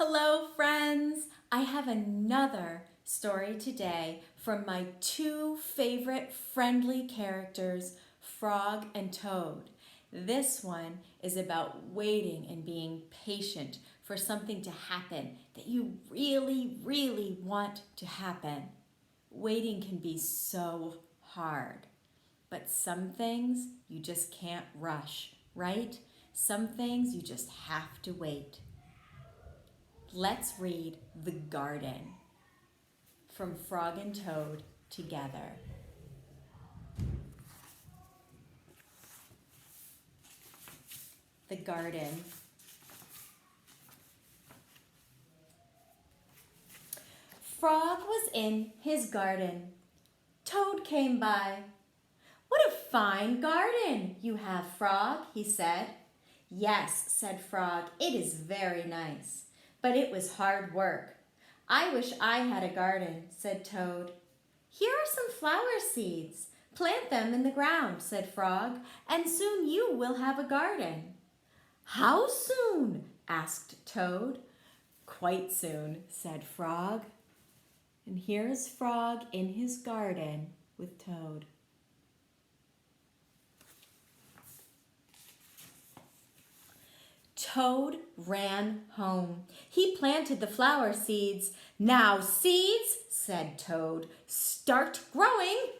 Hello, friends. I have another story today from my two favorite friendly characters, Frog and Toad. This one is about waiting and being patient for something to happen that you really want to happen. Waiting can be so hard, but some things you just can't rush, right? Some things you just have to wait. Let's read The Garden from Frog and Toad together. The Garden. Frog was in his garden. Toad came by. "What a fine garden you have, Frog," he said. "Yes," said Frog, "it is very nice, but it was hard work." "I wish I had a garden," said Toad. "Here are some flower seeds. Plant them in the ground," said Frog, "and soon you will have a garden." "How soon?" asked Toad. "Quite soon," said Frog. And here's Frog in his garden with Toad. Toad ran home. He planted the flower seeds. "Now, seeds," said Toad, "start growing."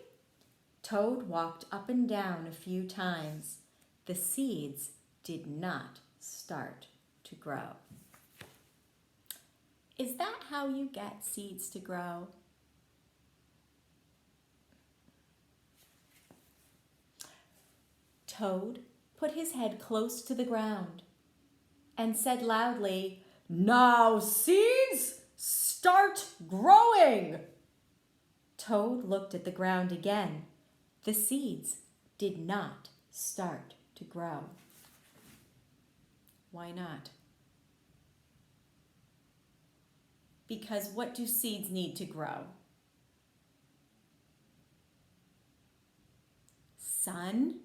Toad walked up and down a few times. The seeds did not start to grow. Is that how you get seeds to grow? Toad put his head close to the ground and said loudly, "Now, seeds, start growing." Toad looked at the ground again. The seeds did not start to grow. Why not? Because what do seeds need to grow? Sun,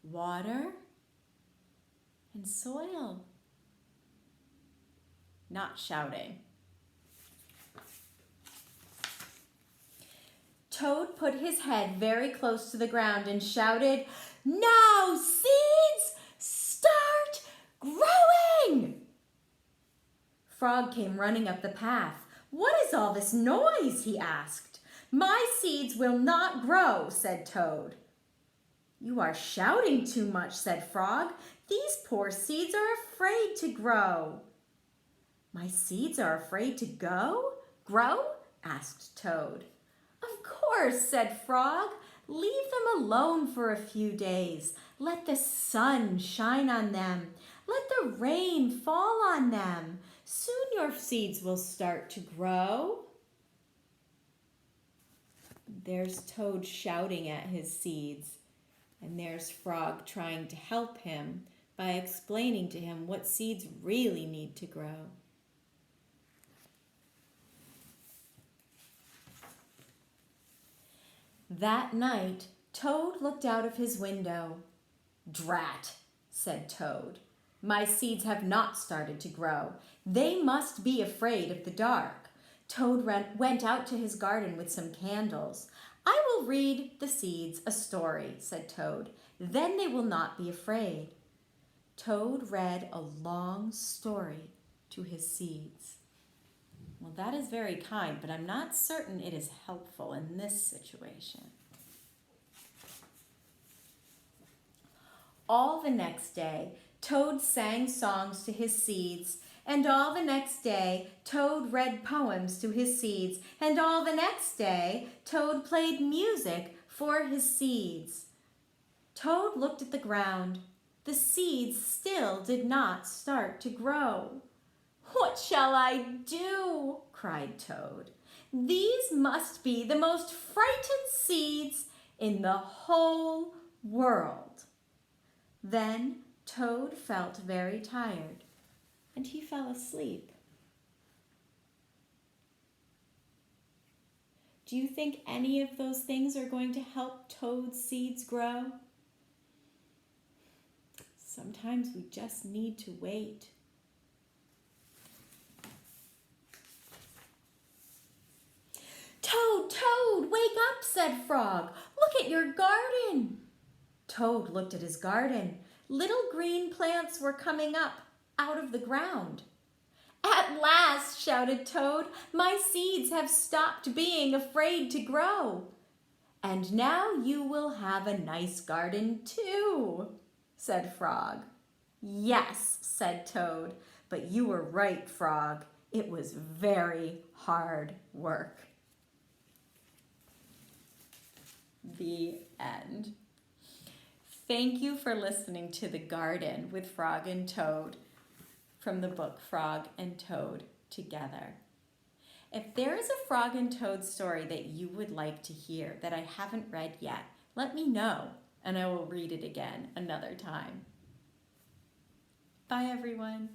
water, and soil. Not shouting. Toad put his head very close to the ground and shouted, "Now, seeds, start growing!" Frog came running up the path. "What is all this noise?" he asked. "My seeds will not grow," said Toad. "You are shouting too much," said Frog. "These poor seeds are afraid to grow." "My seeds are afraid to grow?" asked Toad. "Of course," said Frog. "Leave them alone for a few days. Let the sun shine on them. Let the rain fall on them. Soon your seeds will start to grow." There's Toad shouting at his seeds, and there's Frog trying to help him by explaining to him what seeds really need to grow. That night, Toad looked out of his window. "Drat," said Toad. "My seeds have not started to grow. They must be afraid of the dark." Toad went out to his garden with some candles. "I will read the seeds a story," said Toad. "Then they will not be afraid." Toad read a long story to his seeds. Well, that is very kind, but I'm not certain it is helpful in this situation. All the next day, Toad sang songs to his seeds, and all the next day, Toad read poems to his seeds, and all the next day, Toad played music for his seeds. Toad looked at the ground. The seeds still did not start to grow. "What shall I do?" cried Toad. "These must be the most frightened seeds in the whole world." Then Toad felt very tired, and he fell asleep. Do you think any of those things are going to help Toad's seeds grow? Sometimes we just need to wait. said Frog. Look at your garden. Toad looked at his garden. Little green plants were coming up out of the ground. At last, shouted Toad, my seeds have stopped being afraid to grow. And now you will have a nice garden too, said Frog. Yes, said Toad, but you were right, Frog. It was very hard work. The end. Thank you for listening to The Garden with Frog and Toad from the book Frog and Toad Together. If there is a Frog and Toad story that you would like to hear that I haven't read yet, let me know and I will read it again another time. Bye, everyone.